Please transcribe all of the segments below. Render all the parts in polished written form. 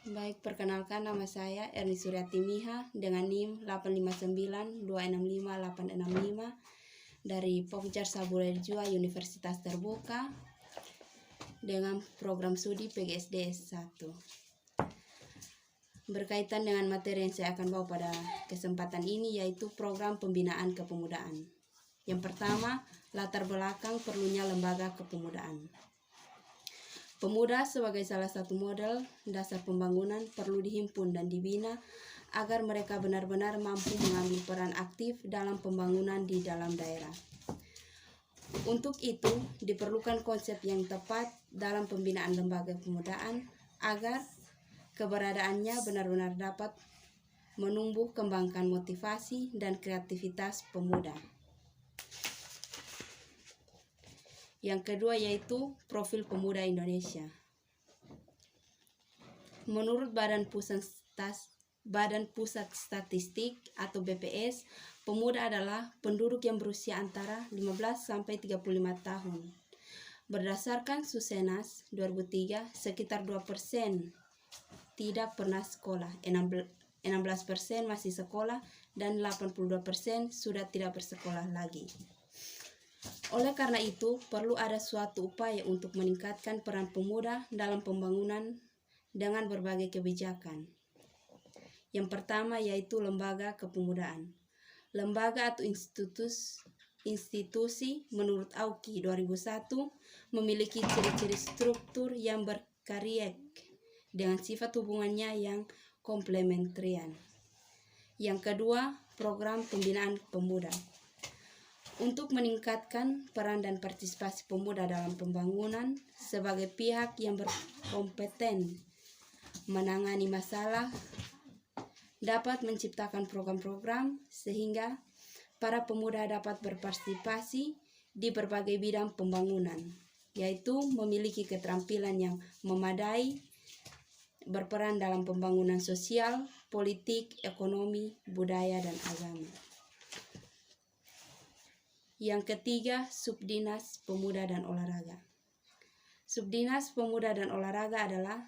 Baik, perkenalkan nama saya Erni Suryati Miha dengan NIM 859265865 dari Pokjar Sabulai Jua Universitas Terbuka dengan program studi PGSD S1. Berkaitan dengan materi yang saya akan bawa pada kesempatan ini yaitu program pembinaan kepemudaan. Yang pertama, latar belakang perlunya lembaga kepemudaan. Pemuda sebagai salah satu model dasar pembangunan perlu dihimpun dan dibina agar mereka benar-benar mampu mengambil peran aktif dalam pembangunan di dalam daerah. Untuk itu, diperlukan konsep yang tepat dalam pembinaan lembaga kepemudaan agar keberadaannya benar-benar dapat menumbuh kembangkan motivasi dan kreativitas pemuda. Yang kedua yaitu profil pemuda Indonesia. Menurut Badan Pusat Statistik atau BPS, pemuda adalah penduduk yang berusia antara 15 sampai 35 tahun. Berdasarkan Susenas 2003, sekitar 2% tidak pernah sekolah, 16% masih sekolah, dan 82% sudah tidak bersekolah lagi. Oleh karena itu, perlu ada suatu upaya untuk meningkatkan peran pemuda dalam pembangunan dengan berbagai kebijakan. Yang pertama yaitu lembaga kepemudaan. Lembaga atau institusi menurut Auki 2001 memiliki ciri-ciri struktur yang berkarier dengan sifat hubungannya yang komplementarian. Yang kedua, program pembinaan pemuda. Untuk meningkatkan peran dan partisipasi pemuda dalam pembangunan sebagai pihak yang berkompeten menangani masalah, dapat menciptakan program-program sehingga para pemuda dapat berpartisipasi di berbagai bidang pembangunan, yaitu memiliki keterampilan yang memadai, berperan dalam pembangunan sosial, politik, ekonomi, budaya, dan agama. Yang ketiga, Subdinas Pemuda dan Olahraga. Subdinas Pemuda dan Olahraga adalah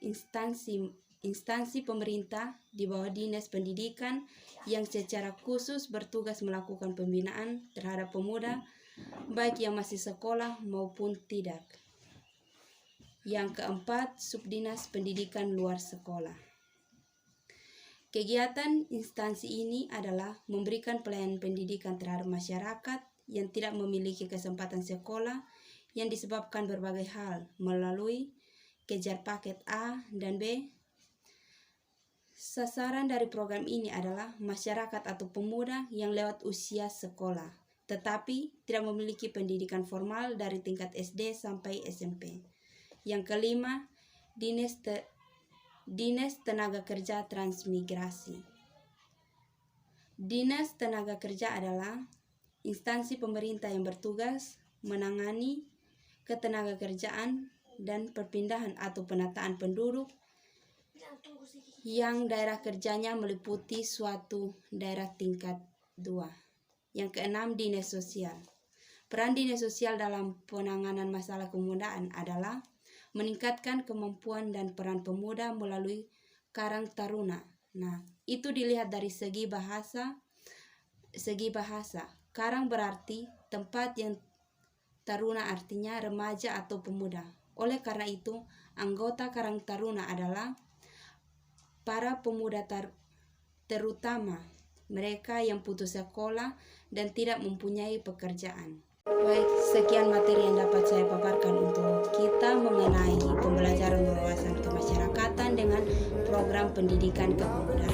instansi pemerintah di bawah Dinas Pendidikan yang secara khusus bertugas melakukan pembinaan terhadap pemuda, baik yang masih sekolah maupun tidak. Yang keempat, Subdinas Pendidikan Luar Sekolah. Kegiatan instansi ini adalah memberikan pelayanan pendidikan terhadap masyarakat yang tidak memiliki kesempatan sekolah yang disebabkan berbagai hal melalui kejar paket A dan B. Sasaran dari program ini adalah masyarakat atau pemuda yang lewat usia sekolah, tetapi tidak memiliki pendidikan formal dari tingkat SD sampai SMP. Yang kelima, Dinas Tenaga Kerja Transmigrasi. Dinas Tenaga Kerja adalah instansi pemerintah yang bertugas menangani ketenagakerjaan dan perpindahan atau penataan penduduk yang daerah kerjanya meliputi suatu daerah tingkat 2. Yang keenam, Dinas Sosial. Peran Dinas Sosial dalam penanganan masalah kepemudaan adalah meningkatkan kemampuan dan peran pemuda melalui Karang Taruna. Nah, itu dilihat dari segi bahasa. Karang berarti tempat, yang Taruna artinya remaja atau pemuda. Oleh karena itu, anggota Karang Taruna adalah para pemuda terutama mereka yang putus sekolah dan tidak mempunyai pekerjaan. Baik, sekian materi yang dapat saya paparkan untuk kita mengenai pembelajaran wawasan kemasyarakatan dengan program pendidikan kepemudaan.